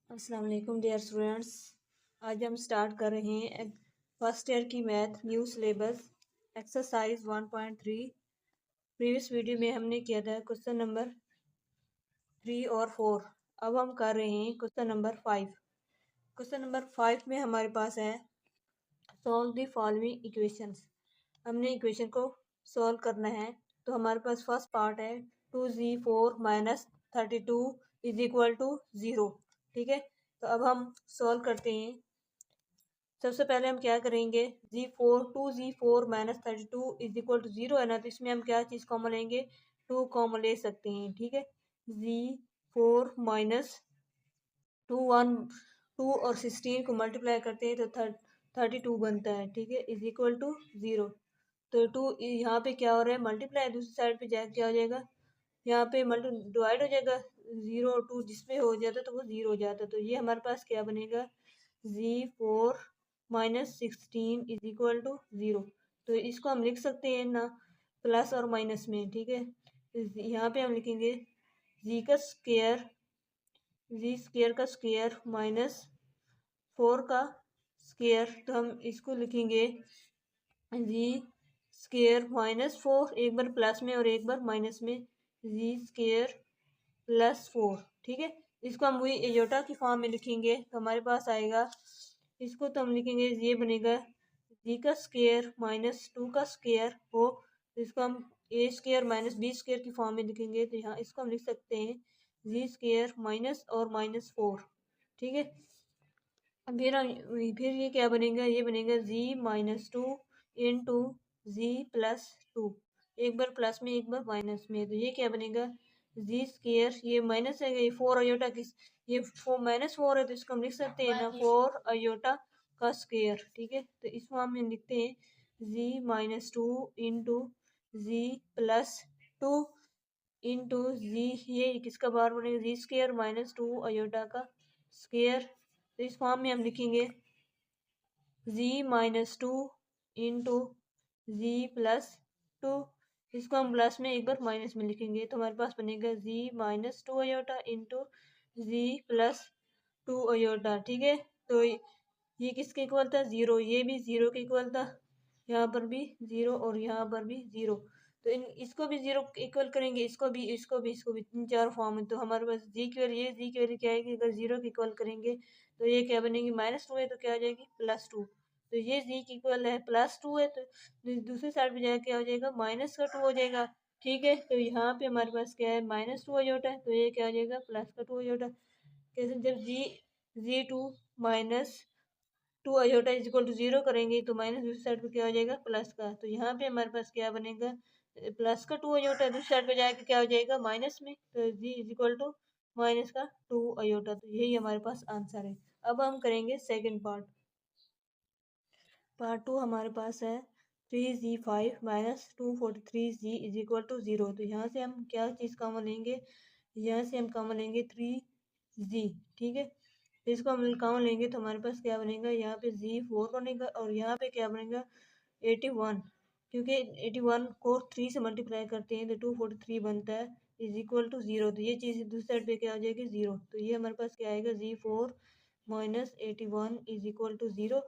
अस्सलाम वालेकुम dear students. आज हम स्टार्ट कर रहे हैं फर्स्ट ईयर की math new syllabus exercise 1.3। Previous video में हमने किया था क्वेश्चन नंबर 3 और 4। अब हम कर रहे हैं क्वेश्चन नंबर 5। क्वेश्चन नंबर 5 में हमारे पास है सॉल्व द फॉलोइंग इक्वेशंस। हमने इक्वेशन को सॉल्व करना है। तो हमारे पास फर्स्ट पार्ट है 2z4 minus 32 is equal to 0। ठीक है, तो अब हम सॉल्व करते हैं। सबसे पहले हम क्या करेंगे, two z four minus 32 is equal to 0 है ना, तो इसमें हम क्या चीज़ कॉमन लेंगे, 2 कॉमन ले सकते हैं। ठीक है, z4 माइनस 2 और 16 को मल्टीप्लाई करते हैं तो 32 बनता है। ठीक है, इज इक्वल टू 0। तो 2 यहाँ पे क्या हो रहा है, मल्टीप्लाई, दूसरी साइड पे जाके क्या हो जाएगा, यहाँ पे मल्टी डिवाइड हो जाएगा। 0 और 2 जिसमें हो जाता तो वो 0 हो जाता। तो ये हमारे पास क्या बनेगा, z4 minus 16 is equal to 0। तो इसको हम लिख सकते हैं ना प्लस और माइनस में। ठीक है, यहाँ पे हम लिखेंगे जी का स्क्वायर, जी स्क्वायर का स्क्वायर माइनस 4 का स्क्वायर। तो हम इसको लिखेंगे जी स्क्वायर माइनस 4, एक बार प्लस में और एक बार माइनस में, जी स्क्वायर प्लस 4। ठीक है, इसको हम वही एजोटा की फॉर्म में लिखेंगे तो हमारे पास आएगा, इसको तो हम लिखेंगे, ये बनेगा जी का स्क्वायर माइनस 2 का स्क्वायर हो, तो इसको हम ए स्क्वायर माइनस बी स्क्वायर की फॉर्म में लिखेंगे। तो यहाँ इसको हम लिख सकते हैं जी स्क्वायर माइनस और माइनस 4। ठीक है, फिर ये क्या बनेगा, ये बनेगा जी माइनस 2 इंटू जी प्लस 2, एक बार प्लस में एक बार माइनस में। तो ये क्या बनेगा, जी स्क्वायर, ये माइनस है, ये 4 अयोटा की, ये 4 माइनस 4 है तो इसको हम लिख सकते हैं ना 4 अयोटा का स्क्वायर। ठीक है, तो इस फॉर्म में लिखते हैं जी minus 2 into z plus 2 into जी, ये किसका बार बनेगा, जी स्क्वायर माइनस 2 अयोटा का स्क्वायर। तो इस फॉर्म में हम लिखेंगे z minus 2 into z plus 2, इसको हम प्लस में एक बार माइनस में लिखेंगे तो हमारे पास बनेगा z minus 2 aorta into z plus 2 aorta. ठीक है, तो ये किसके इक्वल था, 0, ये भी 0 के इक्वल था, यहाँ पर भी 0 और यहाँ पर भी 0। तो इसको भी 0 इक्वल करेंगे, इसको भी, इन चार फॉर्म में। तो हमारे पास जी की वैल्यू, ये जी की वैल्यू क्या आएगी, अगर 0 की इक्वल करेंगे तो ये क्या बनेगी, माइनस 2 है तो क्या आ जाएगी, प्लस 2। तो ये जी की इक्वल है प्लस 2 है, तो दूसरी साइड पे जाके क्या हो जाएगा, माइनस का 2 हो जाएगा। ठीक है, तो यहाँ पे हमारे पास क्या है, माइनस 2 अयोटा है, तो ये क्या हो जाएगा, प्लस का 2 अयोटा। कैसे, जब z 2 minus 2 iota is equal to 0 करेंगे तो माइनस दूसरी साइड पे क्या हो जाएगा, प्लस का। तो यहाँ पे हमारे पास क्या बनेगा, प्लस का 2 अयोटा, दूसरी साइड पे जाके क्या हो जाएगा, माइनस में, तो z is equal to minus का 2 अयोटा। तो यही हमारे पास आंसर है। अब हम करेंगे सेकेंड पार्ट। पार्ट 2 हमारे पास है 3z5 minus 243z is equal to 0। तो यहाँ से हम क्या चीज़ कॉमन लेंगे, यहाँ से हम कॉमन लेंगे 3z। ठीक है, इसको हम कॉमन लेंगे तो हमारे पास क्या बनेगा, यहाँ पे z4 बनेगा और यहाँ पे क्या बनेगा 81, क्योंकि 81 को 3 से मल्टीप्लाई करते हैं तो 243 बनता है इज इक्वल टू 0। तो ये चीज़ दूसरी साइड पे क्या आ जाएगी, 0। तो ये हमारे पास क्या आएगा, z4 minus 81 is equal to 0।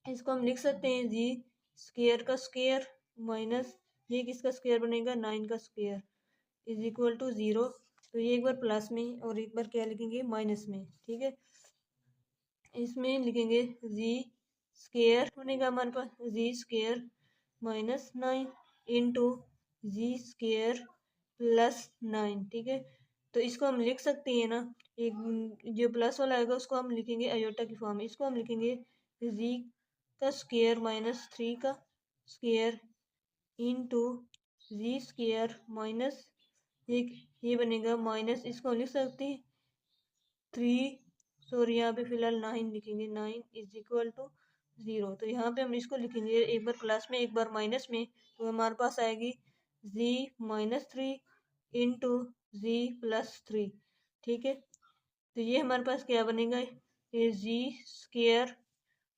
इसको हम लिख सकते हैं जी स्क्वायर का स्क्वायर माइनस, ये किसका स्क्वायर बनेगा, 9 का स्क्वायर इज इक्वल टू 0। तो ये एक बार प्लस में और एक बार क्या लिखेंगे, माइनस में। ठीक है, इसमें लिखेंगे जी स्क्वायर बनेगा हमारे पास, जी स्क्वायर माइनस 9 इंटू जी स्क्वायर प्लस 9। ठीक है, तो इसको हम लिख सकते हैं ना, एक जो प्लस वाला आएगा उसको हम लिखेंगे अयोटा की फॉर्म में, इसको हम लिखेंगे जी का स्क्वायर माइनस 3 का स्क्वायर इंटू जी स्क्वायर माइनस, ये बनेगा माइनस, इसको हम लिख सकते हैं 3, सॉरी यहाँ पे फिलहाल 9 लिखेंगे, 9 इज इक्वल टू 0। तो यहाँ पे हम इसको लिखेंगे एक बार प्लस में एक बार माइनस में, तो हमारे पास आएगी z minus 3 into z plus 3। ठीक है, तो ये हमारे पास क्या बनेगा, ये जी स्क्वायर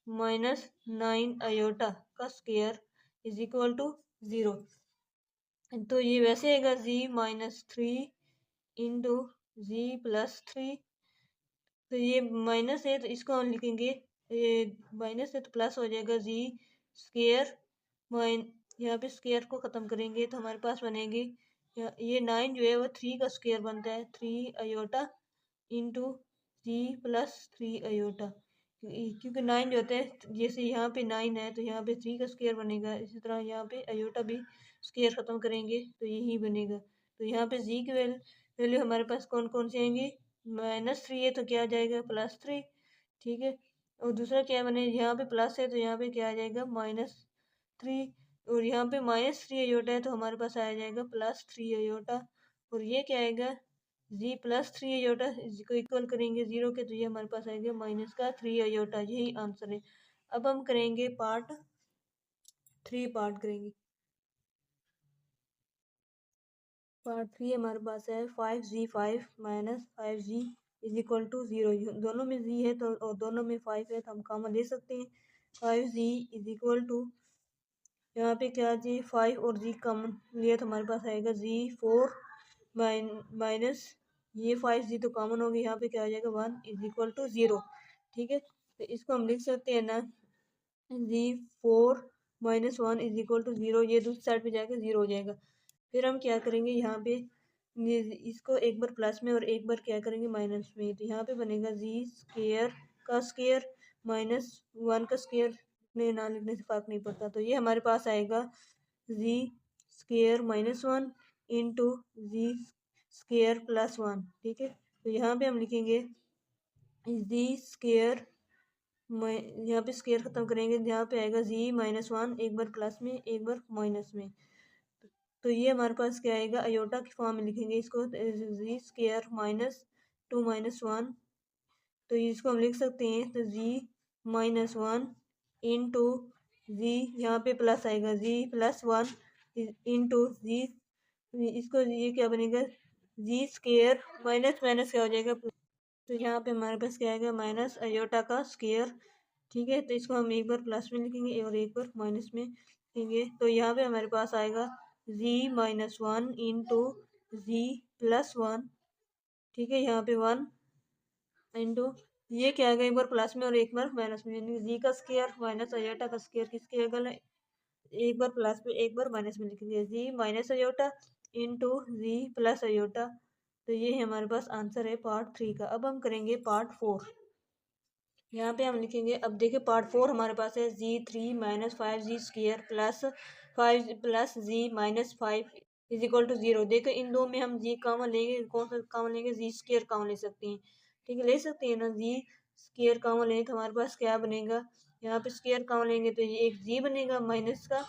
माइनस 9 अयोटा का स्क्वायर इज इक्वल टू 0। तो ये वैसे आएगा z minus 3 into z plus 3 तो ये माइनस है तो इसको हम लिखेंगे, ये माइनस है तो प्लस हो जाएगा जी स्केयर माइन, यहाँ पे स्केयर को ख़त्म करेंगे तो हमारे पास बनेगी ये 9 जो है वो 3 का स्केयर बनता है, 3 iota into z plus 3 aorta, क्योंकि 9 जो होता है जैसे यहाँ पे 9 है तो यहाँ पे 3 का स्केयर बनेगा, इसी तरह यहाँ पे अयोटा भी स्केयर ख़त्म करेंगे तो यही बनेगा। तो यहाँ पे जी की वैल्यू हमारे पास कौन कौन से आएंगे, -3 है तो क्या आ जाएगा +3, ठीक है। और दूसरा क्या बने, यहाँ पे प्लस है तो यहाँ पे क्या आ जाएगा -3, और यहाँ पे -3 अयोटा है तो हमारे पास आ जाएगा +3 अयोटा, और ये क्या आएगा जी +3 अयोटा को इक्वल करेंगे 0 के तो ये हमारे पास आएगा -3 अयोटा, यही आंसर है। अब हम करेंगे पार्ट 3 करेंगे। पार्ट 3 हमारे पास है 5z5 -5z is equal to 0, दोनों में z है तो और दोनों में 5 है तो हम कॉमन ले सकते हैं। 5z इज इक्वल टू यहाँ पे क्या जी 5 और z कॉमन लिया तो हमारे पास आएगा z4 माइनस ये 5z तो कॉमन होगी, यहाँ पे क्या आ जाएगा 1 इज इक्वल टू 0, ठीक है। तो इसको हम लिख सकते हैं ना z4 -1 इज इक्वल टू 0, ये दूसरी साइड पे जाकर 0 हो जाएगा। फिर हम क्या करेंगे यहाँ पे इसको एक बार प्लस में और एक बार क्या करेंगे माइनस में, तो यहाँ पे बनेगा जी स्केयर का स्केयर -1 का स्केयर, लिखने ना लिखने से फर्क नहीं पड़ता। तो ये हमारे पास आएगा जी स्केयर -1 इंटू जी स्केयर +1, ठीक है। तो यहाँ पे हम लिखेंगे जी स्केयर, यहाँ पे स्केयर खत्म करेंगे, यहाँ पे आएगा जी -1, एक बार प्लस में एक बार माइनस में, तो ये हमारे पास क्या आएगा अयोटा की फॉर्म में लिखेंगे इसको, जी स्केयर -2 -1, तो इसको हम लिख सकते हैं तो जी -1 इंटू जी, यहाँ पे प्लस आएगा जी +1 इंटू जी, इसको ये क्या बनेगा जी स्केयर माइनस माइनस क्या हो जाएगा, तो यहाँ पे हमारे पास क्या आएगा माइनस अयोटा का स्केयर, ठीक है। तो इसको हम एक बार प्लस में लिखेंगे और एक बार माइनस में लिखेंगे, तो यहाँ पे हमारे पास आएगा z-1 इंटू z+1, ठीक है। यहाँ पे 1 इंटू ये क्या आएगा एक बार प्लस में और एक बार माइनस में, यानी जी का स्केयर माइनस अयोटा का स्केयर किसके अगल है, एक बार प्लस में एक बार माइनस में लिखेंगे, जी minus iota into z plus aorta. तो ये है हमारे पास आंसर है पार्ट 3 का। अब हम करेंगे पार्ट 4, यहाँ पे हम लिखेंगे, अब देखिए पार्ट 4 हमारे पास है z3 -5z square plus 5 plus z -5 is equal to 0। देखो इन दो में हम z कॉमन लेंगे, कौन सा कॉमन लेंगे, z स्क्र कॉमन ले सकते हैं, ठीक है, ले सकते हैं ना, z स्क्र कॉमन लेंगे तो हमारे पास क्या बनेगा, यहाँ पे स्क्र कॉमन लेंगे तो ये एक z बनेगा माइनस का,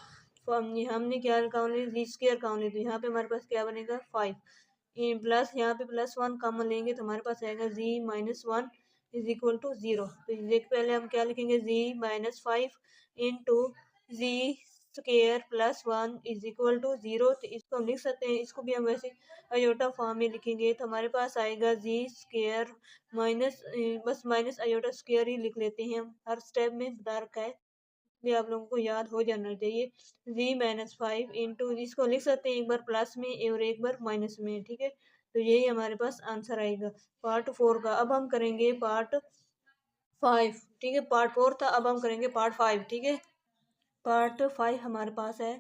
हमने क्या कॉमन लिया z स्क्र कॉमन ले, तो यहाँ पे हमारे पास क्या बनेगा 5 प्लस यहाँ पे +1 कॉमन लेंगे तो हमारे पास आएगा z -1 इज इक्वल टू 0। तो देख पहले हम क्या लिखेंगे z -5 into z square +1 is equal to 0। तो इसको हम लिख सकते हैं, इसको भी हम वैसे अयोटा फॉर्म में लिखेंगे तो हमारे पास आएगा जी स्केयर माइनस, बस माइनस अयोटा स्केयर ही लिख लेते हैं हम, हर स्टेप में बता रखा है ये आप लोगों को याद हो जाना चाहिए। z -5 इंटू इसको लिख सकते हैं एक बार प्लस में और एक बार माइनस में, ठीक है। तो यही हमारे पास आंसर आएगा पार्ट 4 का। अब हम करेंगे पार्ट 5, ठीक है, पार्ट 4 था, अब हम करेंगे पार्ट 5, ठीक है। पार्ट 5 हमारे पास है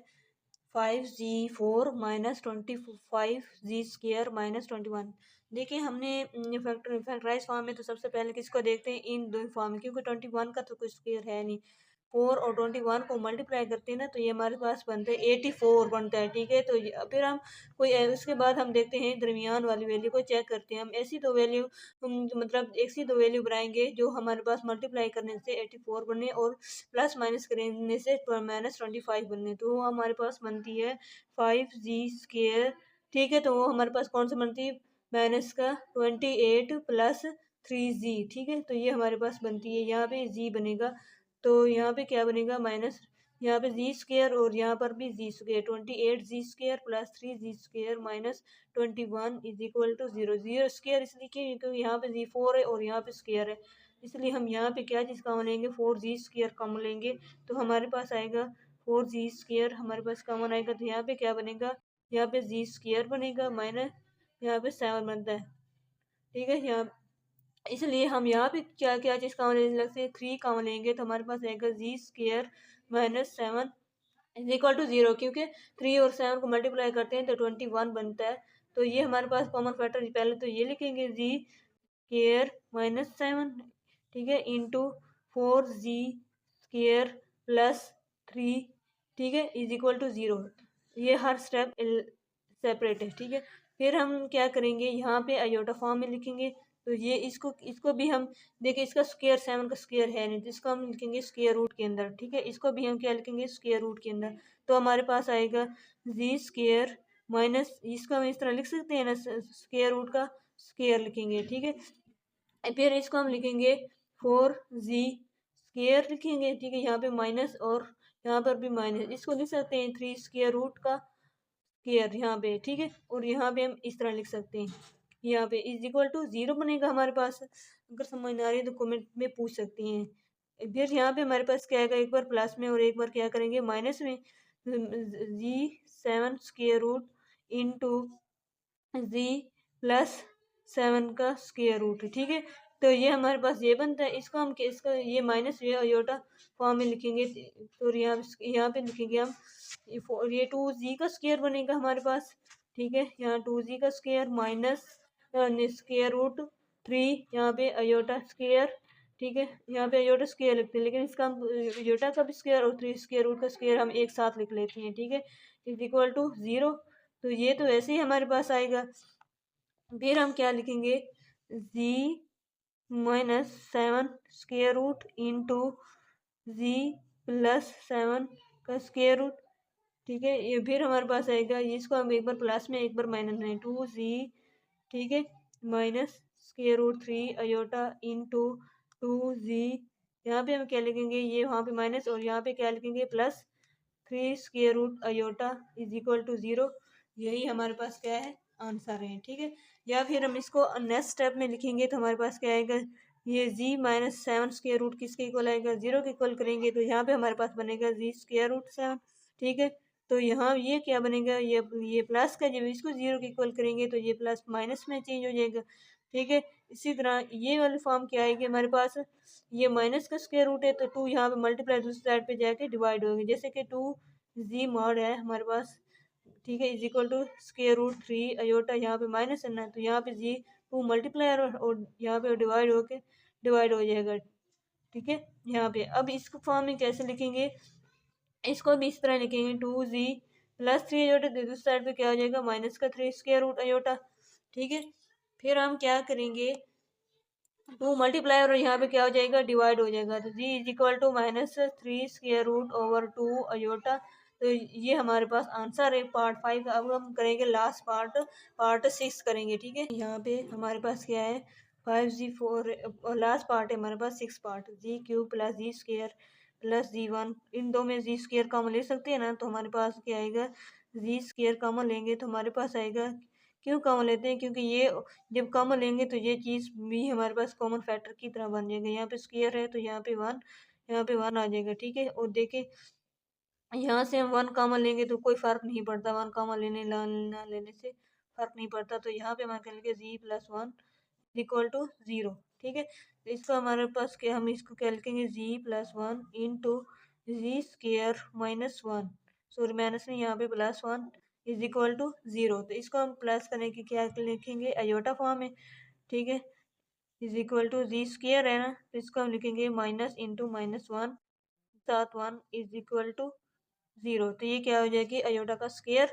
5z4 -25z स्क्र -21। देखिए हमने फैक्टराइज फॉर्म में तो सबसे पहले किसको देखते हैं, इन दो फॉर्म में, क्योंकि 21 का तो कुछ स्क्र है नहीं, 4 और 21 को मल्टीप्लाई करते हैं ना तो ये हमारे पास बनता है 84 बनता है, ठीक है। तो फिर हम कोई उसके बाद हम देखते हैं दरमियान वाली वैल्यू को चेक करते हैं, हम ऐसी दो वैल्यू मतलब ऐसी दो वैल्यू बनाएंगे जो हमारे पास मल्टीप्लाई करने से 84 बने और प्लस माइनस करने से -25 बनने, तो वो हमारे पास बनती है 5z स्क्र, ठीक है। तो वो हमारे पास कौन सा बनती है माइनस का 28 प्लस 3z, ठीक है। तो ये हमारे पास बनती है, यहाँ पे z बनेगा तो यहाँ पे क्या बनेगा माइनस, यहाँ पे जी स्क्र और यहाँ पर भी z square, 28 z square plus 3 z square minus 21 is equal to 0। 0 square इसलिए क्योंकि यहाँ पे जी4 है और यहाँ पे स्क्र है, इसलिए हम यहाँ पे क्या चीज़ कॉमन लेंगे 4z स्क्र कॉमन लेंगे, तो हमारे पास आएगा 4z स्क्र हमारे पास कॉमन आएगा, तो यहाँ पे क्या बनेगा, यहाँ पे जी स्क्र बनेगा माइनस यहाँ पे 7 बनता है, ठीक है। यहाँ इसलिए हम यहाँ पे क्या क्या चीज़ कॉमन ले सकते हैं, 3 कॉमन लेंगे तो हमारे पास आएगा z square minus 7 is equal to 0, क्योंकि 3 और 7 को मल्टीप्लाई करते हैं तो 21 बनता है। तो ये हमारे पास कॉमन फैक्टर, पहले तो ये लिखेंगे जी स्क्र माइनस 7, ठीक है, इंटू 4 जी स्क्र प्लस 3, ठीक है, इज इक्वल टू 0। ये हर स्टेप सेपरेट है, ठीक है। फिर हम क्या करेंगे, यहाँ पे आयोटा फॉर्म में लिखेंगे। तो ये इसको इसको भी हम देखिए, इसका स्क्वायर 7 का स्क्वायर है नहीं, तो इसको हम लिखेंगे स्क्वायर रूट के अंदर, ठीक है। इसको भी हम क्या लिखेंगे, स्क्वायर रूट के अंदर। तो हमारे पास आएगा जी स्क्वायर माइनस, इसको हम इस तरह लिख सकते हैं ना, स्क्वायर रूट का स्क्वायर लिखेंगे, ठीक है। फिर इसको हम लिखेंगे 4 जी स्क्वायर लिखेंगे, ठीक है। यहाँ पे माइनस और यहाँ पर भी माइनस, इसको लिख सकते हैं 3 स्क्वायर रूट का स्क्वायर यहाँ पे, ठीक है। और यहाँ पे हम इस तरह लिख सकते हैं, यहाँ पे इज इक्वल टू 0 बनेगा हमारे पास। अगर समझ ना आ रही है तो कमेंट में पूछ सकती हैं। फिर यहाँ पे हमारे पास क्या आएगा, एक बार प्लस में और एक बार क्या करेंगे माइनस में, जी 7 square root into z plus 7 का स्क्वायर रूट, ठीक है। तो ये हमारे पास ये बनता है। इसको हम इसका ये माइनस ये अयोटा फॉर्म में लिखेंगे, तो यहाँ पे लिखेंगे हम ये 2 जी का स्क्वायर बनेगा हमारे पास, ठीक है। यहाँ 2 जी का स्क्वायर माइनस स्क्वायर रूट 3, यहाँ पे अयोटा स्क्वायर, ठीक है। यहाँ पे अयोटा स्क्वायर लिखते हैं, लेकिन इसका हम अयोटा का भी स्क्वायर और 3 स्क्वायर रूट का स्क्वायर हम एक साथ लिख लेते हैं, ठीक है, इज इक्वल टू 0। तो ये तो ऐसे ही हमारे पास आएगा। फिर हम क्या लिखेंगे, जी minus 7 square root into z plus 7 का स्क्वायर रूट, ठीक है। ये फिर हमारे पास आएगा, इसको हम एक बार प्लस में एक बार माइनस में, 2 जी, ठीक है, minus square root 3 iota into 2 z. यहाँ पे हम क्या लिखेंगे, ये वहाँ पे माइनस और यहाँ पे क्या लिखेंगे plus 3 square root iota is equal to 0। यही हमारे पास क्या है, आंसर है, ठीक है। या फिर हम इसको नेक्स्ट स्टेप में लिखेंगे तो हमारे पास क्या आएगा, ये जी माइनस 7 स्क्वायर रूट किसके इक्वल आएगा, 0 के इक्वल करेंगे तो यहाँ पे हमारे पास बनेगा जी स्क्वायर रूट 7, ठीक है। तो यहाँ ये क्या बनेगा, ये प्लस का जब इसको 0 के इक्वल करेंगे तो ये प्लस माइनस में चेंज हो जाएगा, ठीक है। इसी तरह ये वाली फॉर्म क्या आएगी हमारे पास, ये माइनस का स्क्वायर रूट है तो 2 यहाँ पे मल्टीप्लाई दूसरी साइड पे जाके डिवाइड होगी, जैसे कि 2 जी मॉड है हमारे पास, ठीक है, is equal to square root 3 iota, यहाँ पे माइनस है ना, तो यहाँ पे जी 2 मल्टीप्लाई और यहाँ पे डिवाइड होके डिवाइड हो जाएगा, ठीक है। यहाँ पे अब इसको फॉर्म में कैसे लिखेंगे, इसको भी इस तरह लिखेंगे 2 जी प्लस 3 अयोटा, दूसरी साइड पे क्या हो जाएगा माइनस का 3 स्क्वायर रूट अयोटा, ठीक है। फिर हम क्या करेंगे, 2 मल्टीप्लाई और यहाँ पे क्या हो जाएगा डिवाइड हो जाएगा, तो z is equal to minus 3 square root over 2 iota. तो ये हमारे पास आंसर है पार्ट 5 का। अब हम करेंगे लास्ट पार्ट 6 करेंगे, ठीक है। यहाँ पे हमारे पास क्या है 5g4, और लास्ट पार्ट है हमारे पास 6 पार्ट, जी क्यूब प्लस जी स्क्वायर प्लस जी1, इन दो में जी स्क्वायर कॉमन ले सकते हैं ना, तो हमारे पास क्या आएगा, जी स्क्वायर कॉमन लेंगे तो हमारे पास आएगा, क्यों कॉमन लेते हैं, क्योंकि ये जब कॉमन लेंगे तो ये चीज़ भी हमारे पास कॉमन फैक्टर की तरह बन जाएगा। यहाँ पे स्क्वायर है तो यहाँ पे 1, यहाँ पे 1 आ जाएगा, ठीक है। और देखिए यहाँ से हम 1 कॉमन लेंगे तो कोई फर्क नहीं पड़ता, 1 कॉमन लेने ना लेने से फर्क नहीं पड़ता। तो यहाँ पे हमारे कहेंगे जी प्लस 1 इक्वल टू 0, ठीक है। तो इसको हमारे पास क्या, हम इसको क्या लिखेंगे, जी प्लस 1 इंटू जी स्क्र माइनस 1, सॉरी माइनस नहीं, यहाँ पे प्लस 1 इज इक्वल टू 0। तो इसको हम प्लस करने की क्या लिखेंगे, अयोटा फॉर्म में, ठीक है, is equal to z square है ना, तो इसको हम लिखेंगे माइनस इंटू माइनस 1 साथ 1 इज इक्वल टू 0। तो ये क्या हो जाएगी, अयोटा का स्क्वायर,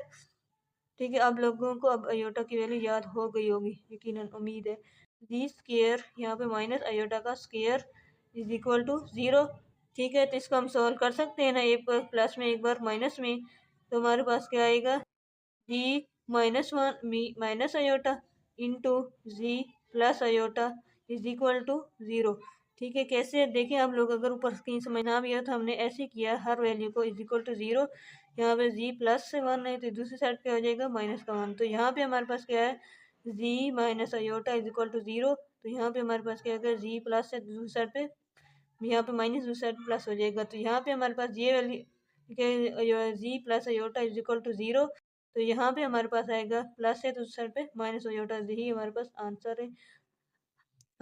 ठीक है। आप लोगों को अब अयोटा की वैल्यू याद हो गई होगी यकीनन, उम्मीद है। जी स्क्वायर यहाँ पे माइनस अयोटा का स्क्वायर इज इक्वल टू 0, ठीक है। तो इसको हम सॉल्व कर सकते हैं ना, एक बार प्लस में एक बार माइनस में, तो हमारे पास क्या आएगा, z minus 1 minus iota into z plus iota is equal to 0, ठीक है। कैसे देखिए आप लोग, अगर ऊपर कहीं समझ ना भी आया तो हमने ऐसे किया, हर वैल्यू को इज इक्वल टू 0, यहाँ पे जी प्लस से 1 है तो दूसरी साइड क्या हो जाएगा माइनस का 1, तो यहाँ पे हमारे पास क्या है, z minus iota is equal to 0, तो यहाँ पे हमारे पास क्या होगा, जी प्लस से दूसरी साइड पे, यहाँ पे माइनस दूसरी साइड प्लस हो जाएगा, तो यहाँ पे हमारे पास ये value z plus iota is equal to 0, तो यहाँ पे हमारे पास आएगा प्लस है तो उस साइड पे माइनस हो जाता है, यही हमारे पास आंसर है।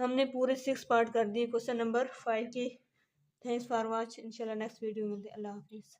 हमने पूरे 6 पार्ट कर दिए क्वेश्चन नंबर 5 के। Thanks for watch. इंशाल्लाह नेक्स्ट वीडियो मिलते। अल्लाह हाफिज़।